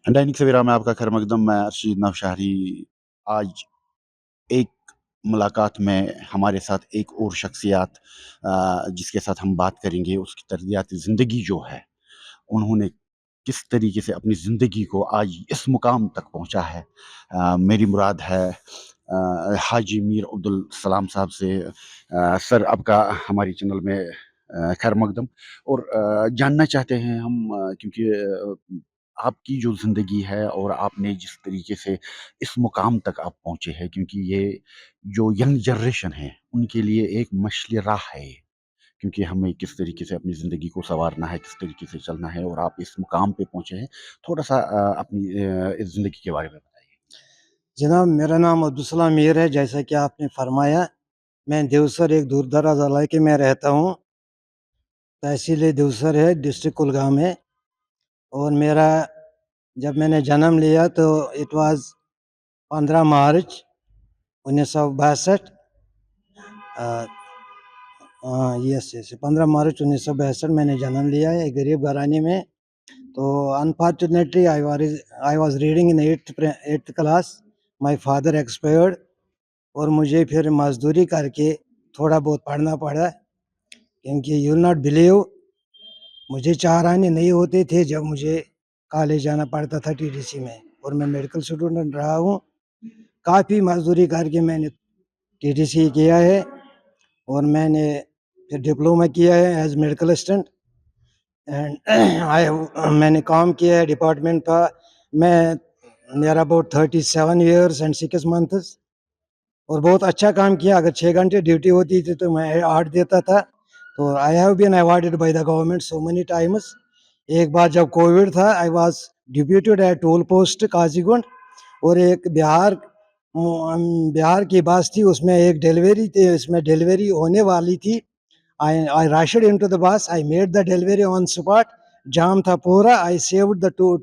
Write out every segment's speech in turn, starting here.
दैनिक सवेरा में आपका खैर मकदम। मैं अर्शीद नवशहरी। आज एक मुलाकात में हमारे साथ एक और शख्सियत जिसके साथ हम बात करेंगे, उसकी तर्जियात ज़िंदगी जो है, उन्होंने किस तरीके से अपनी ज़िंदगी को आज इस मुकाम तक पहुँचा है। मेरी मुराद है हाजी मीर अब्दुल सलाम साहब से। सर, आपका हमारी चैनल में खैर मकदम। और जानना चाहते हैं हम, क्योंकि आपकी जो ज़िंदगी है और आपने जिस तरीके से इस मुकाम तक आप पहुँचे हैं, क्योंकि ये जो यंग जनरेशन है उनके लिए एक मशल राह है ये, क्योंकि हमें किस तरीके से अपनी ज़िंदगी को सँवारना है, किस तरीके से चलना है, और आप इस मुकाम पे पहुँचे हैं। थोड़ा-सा अपनी इस ज़िंदगी के बारे में बताइए। जनाब, मेरा नाम अब्दुलसलाम मीर है। जैसा कि आपने फरमाया, मैं देवसर एक दूर दराज इलाके में रहता हूँ। तहसील देवसर है, डिस्ट्रिक्ट कुलगाम है। और जब मैंने जन्म लिया तो इट वाज 15 मार्च 1962। यस, 15 मार्च 1962 मैंने जन्म लिया है एक गरीब घराने में। तो unfortunately I was reading in 8th class. My father expired और मुझे फिर मजदूरी करके थोड़ा बहुत पढ़ना पड़ा, क्योंकि यू विल नॉट बिलीव, मुझे 4 आने नहीं होते थे जब मुझे कॉलेज जाना पड़ता था टीटीसी में। और मैं मेडिकल स्टूडेंट रहा हूँ। काफ़ी मजदूरी करके मैंने टीटीसी किया है और मैंने फिर डिप्लोमा किया है एज मेडिकल असिस्टेंट। एंड मैंने काम किया है डिपार्टमेंट का। मैं near about 37 years and 6 months, और बहुत अच्छा काम किया। अगर 6 घंटे ड्यूटी होती थी तो मैं 8 देता था। तो I have been awarded by the government so many times. एक बार जब कोविड था, I was deputed at toll post Qazigund, और एक बिहार की बस थी, उसमें एक डिलीवरी थी, उसमें डिलीवरी होने वाली थी। I rushed into the bus. I made the delivery on spot. जाम था पूरा। I saved the two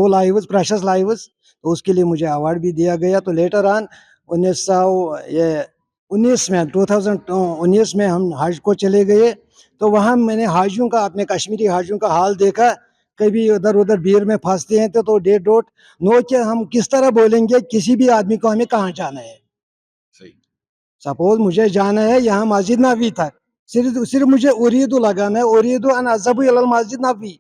lives, precious lives. तो उसके लिए मुझे अवार्ड भी दिया गया। तो लेटर ऑन 1919 में 2019 में हम हज को चले गए। तो वहाँ मैंने हाजियों का, अपने कश्मीरी हाजियों का हाल देखा। कभी उधर उधर भीड़ में फंसते हैं तो डे डोट नो कि हम किस तरह बोलेंगे किसी भी आदमी को हमें कहाँ जाना है। सही। सपोज मुझे जाना है यहाँ मस्जिद नबी तक, सिर्फ मुझे उरीदु लगाना है, उरीदु अन अज़हबु इलल मस्जिद नबी,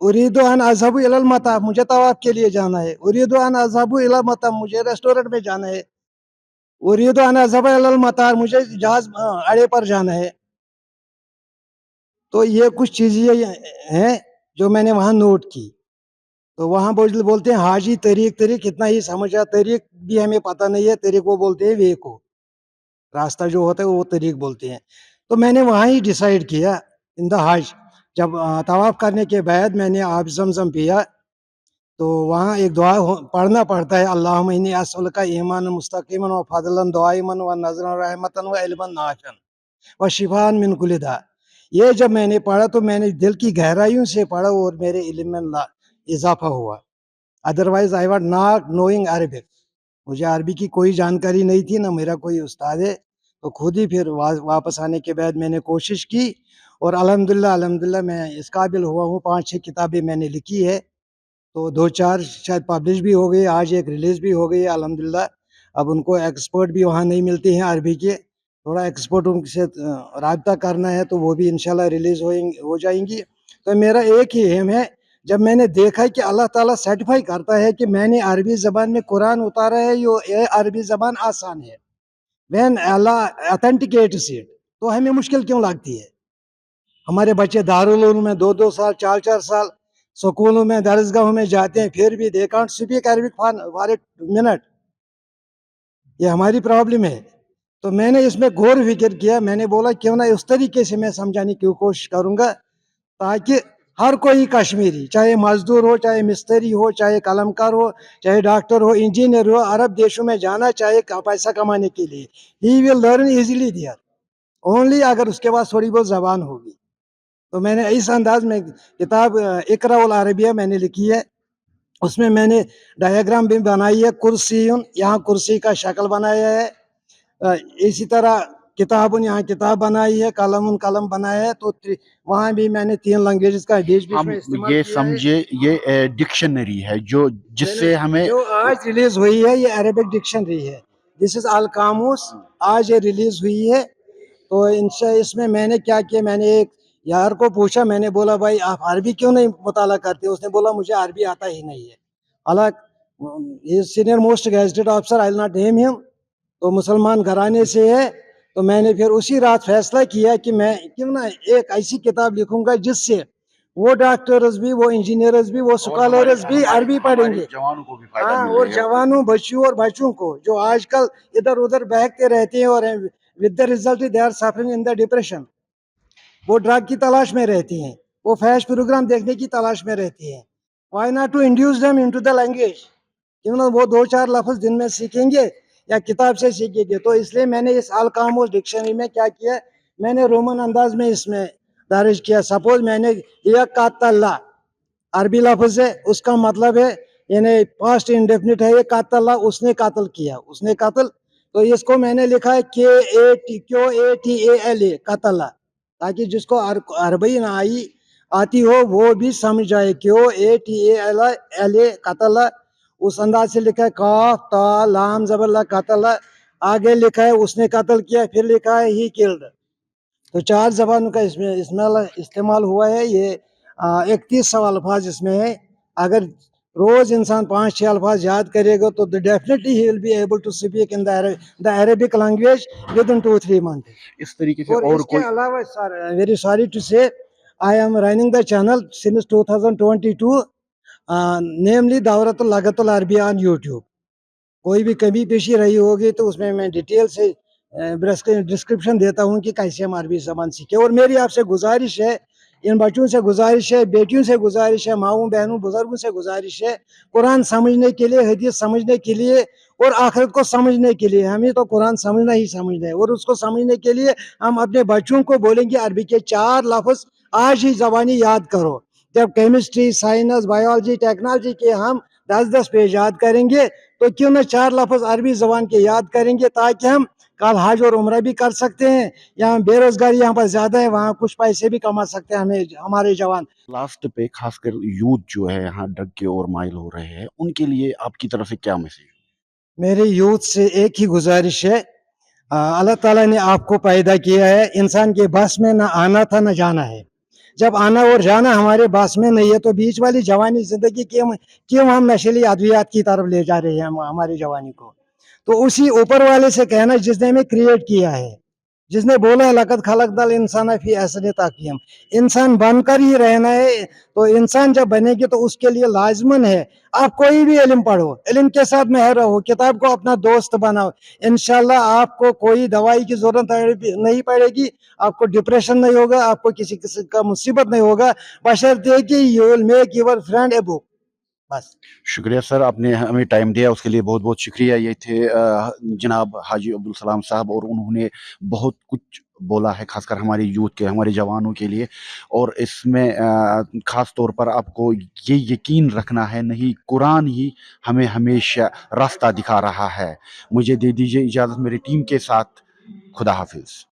उरीदु अन अज़हबु इलल मताफ, मुझे तवाफ के लिए जाना है, उरीदु अन अज़हबु इलल मताफ, मुझे रेस्टोरेंट में जाना है, उरीदु अन अज़हबु इलल मतार, मुझे जहाज अड़े पर जाना है। तो ये कुछ चीजें हैं जो मैंने वहाँ नोट की। तो वहाँ बोलते हैं हाजी तरीक, इतना ही समझा। तरीक भी हमें पता नहीं है, तरीक वो बोलते हैं वे को, रास्ता जो होता है वो तरीक बोलते हैं। तो मैंने वहाँ ही डिसाइड किया इन द हज। जब तवाफ करने के बाद मैंने आब ज़मज़म पिया, तो वहाँ एक दुआ पढ़ना पड़ता है, अल्लाहुम्मा इन्नी अस्अलुका ईमानन मुस्तक़ीमन व फ़ज़लन दाइमन व नज़रन व रहमतन व इल्मन नाफ़िअन व शिफ़ाअन मिन कुल्लि दा। ये जब मैंने पढ़ा तो मैंने दिल की गहराइयों से पढ़ा और मेरे इल्म में इजाफा हुआ। Otherwise I was not knowing Arabic. मुझे अरबी की कोई जानकारी नहीं थी, ना मेरा कोई उस्ताद है। तो खुद ही फिर वापस आने के बाद मैंने कोशिश की, और अल्हम्दुलिल्लाह मैं इस काबिल हुआ हूँ। 5-6 किताबें मैंने लिखी है, तो 2-4 शायद पब्लिश भी हो गई, आज एक रिलीज़ भी हो गई है अल्हम्दुलिल्लाह। अब उनको एक्सपर्ट भी वहाँ नहीं मिलते हैं अरबी के, थोड़ा एक्सपर्ट उनसे राब्ता करना है, तो वो भी इंशाल्लाह रिलीज़ हो जाएंगी। तो मेरा एक ही एम है, जब मैंने देखा कि अल्लाह ताला सर्टिफाई करता है कि मैंने अरबी ज़बान में कुरान उतारा है, ये अरबी ज़बान आसान है, व्हेन अल्लाह ऑथेंटिकेट्स इट, तो हमें मुश्किल क्यों लगती है। हमारे बच्चे दारुल उलूम में 2-2 साल 4-4 साल स्कूलों में दरसगाहों में जाते हैं, फिर भी they can't speak Arabic for a minute. ये हमारी प्रॉब्लम है। तो मैंने इसमें गौर फिक्र किया। मैंने बोला क्यों ना उस तरीके से मैं समझाने की कोशिश करूंगा, ताकि हर कोई कश्मीरी, चाहे मजदूर हो, चाहे मिस्त्री हो, चाहे कलमकार हो, चाहे डॉक्टर हो, इंजीनियर हो, अरब देशों में जाना चाहे पैसा कमाने के लिए, he will learn easily there, only अगर उसके पास थोड़ी बहुत जबान होगी। तो मैंने इस अंदाज में किताब इक़रा उल अरबिया मैंने लिखी है। उसमें मैंने डायग्राम भी बनाई है, कुर्सी, यहाँ कुर्सी का शक्ल बनाया है। इसी तरह किताबुन यहाँ किताब बनाई है, कलम कलम बनाया है, तो वहाँ भी मैंने 3 लैंग्वेजेस का बीच बीच हम में इस्तेमाल ये किया है। समझे ये डिक्शनरी है जो जिससे हमें जो आज रिलीज हुई है ये अरेबिक डिक्शनरी है, दिस इज अल कामूस, आज ये रिलीज हुई है। तो इनसे इसमें मैंने क्या किया, मैंने एक यार को पूछा, मैंने बोला भाई आप अरबी क्यों नहीं मुताला करते, उसने बोला मुझे अरबी आता ही नहीं है। हालांकि senior most gazetted officer, I will not name him, तो मुसलमान घराने से है। तो मैंने फिर उसी रात फैसला किया कि मैं क्यों ना एक ऐसी किताब लिखूंगा जिससे वो डॉक्टर्स भी, वो इंजीनियर्स भी, वो स्कॉलर्स भी अरबी पढ़ेंगे। जवानों को भी फायदा हाँ, मिल और रही है। जवानों, बच्चों और बच्चों को जो आजकल इधर उधर बहकते रहते हैं और with the result they are suffering in the depression, वो ड्रग की तलाश में रहती हैं, वो फैश प्रोग्राम देखने की तलाश में रहती हैं। Why not to induce them into the language, क्यों ना वो 2-4 लफ्ज दिन में सीखेंगे या किताब से सीखेंगे। तो इसलिए मैंने इस अल कामूस डिक्शनरी में क्या किया, मैंने रोमन अंदाज में इसमें दर्ज किया। सपोज मैंने लिया कातल्ला, अरबी लफ्ज है, उसका मतलब है यानी पास्ट इंडेफिनिट है, ये कातल्ला, उसने कत्ल किया, उसने कत्ल। तो इसको मैंने लिखा है KATALA, कत्ला, ताकि जिसको अरबी ना आती हो वो भी समझ जाए। KATALA, कत्ला, उस अंदाज से लिखा है। काफ ता लाम जबर कत्ला, आगे लिखा है उसने कत्ल किया, फिर लिखा है ही किल्ड। तो 4 जबानों का इसमें इस्तेमाल हुआ है। ये 3100 अल्फाज इसमें है। अगर रोज इंसान 5-6 अल्फाज याद करेगा तो definitely he will be able to speak in the Arabic language within 2-3 month. इस तरीके से और और इसके कोई अलावा सर, वेरी सॉरी टू से, I am running the channel since 2022, नेमली दावरतुल लगतुल अरबी ऑन यूट्यूब। कोई भी कमी पेशी रही होगी तो उसमें मैं डिटेल से डिस्क्रिप्शन देता हूँ कि कैसे हम अरबी ज़बान सीखें। और मेरी आपसे गुजारिश है, इन बच्चों से गुजारिश है, बेटियों से गुजारिश है, माओं बहनों बुजुर्गों से गुजारिश है, कुरान समझने के लिए, हदीस समझने के लिए और आखिरत को समझने के लिए, हमें तो कुरान समझना ही समझना है। और उसको समझने के लिए हम अपने बच्चों को बोलेंगे अरबी के 4 लफ्ज आज ही ज़बानी याद करो। जब केमिस्ट्री, साइंस, बायोलॉजी, टेक्नोलॉजी के हम 10-10 पेज याद करेंगे तो क्यों ना 4 लफ्ज अरबी ज़बान के याद करेंगे, ताकि हम कल हज और उम्रा भी कर सकते हैं। यहाँ बेरोजगारी यहाँ पर ज्यादा है, वहाँ कुछ पैसे भी कमा सकते हैं हमें हमारे जवान। लास्ट पे खासकर यूथ जो है यहाँ ड्रग की ओर माइल हो रहे हैं, उनके लिए आपकी तरफ से क्या मैसेज? मेरे यूथ से एक ही गुजारिश है, अल्लाह ताला ने आपको पैदा किया है, इंसान के बस में ना आना था ना जाना है। जब आना और जाना हमारे बस में नहीं है तो बीच वाली जवानी जिंदगी क्यों हम नशीली अद्वियात की तरफ ले जा रहे हैं हमारी जवानी को। तो उसी ऊपर वाले से कहना जिसने हमें क्रिएट किया है, जिसने बोला लक़द खलक़नल इंसान फी अहसनि तक़वीम, इंसान बनकर ही रहना है। तो इंसान जब बनेगी तो उसके लिए लाजमन है आप कोई भी इल्म पढ़ो, इल्म के साथ महर रहो, किताब को अपना दोस्त बनाओ। इंशाल्लाह आपको कोई दवाई की जरूरत नहीं पड़ेगी, आपको डिप्रेशन नहीं होगा, आपको किसी किसी का मुसीबत नहीं होगा, बशर्ते कि you will make your friend a book. बस। शुक्रिया सर, आपने हमें टाइम दिया उसके लिए बहुत बहुत शुक्रिया। ये थे जनाब हाजी अब्दुल सलाम साहब, और उन्होंने बहुत कुछ बोला है खासकर हमारे यूथ के, हमारे जवानों के लिए। और इसमें ख़ास तौर पर आपको ये यकीन रखना है, नहीं कुरान ही हमें हमेशा रास्ता दिखा रहा है। मुझे दे दीजिए इजाज़त मेरी टीम के साथ। खुदा हाफिज़।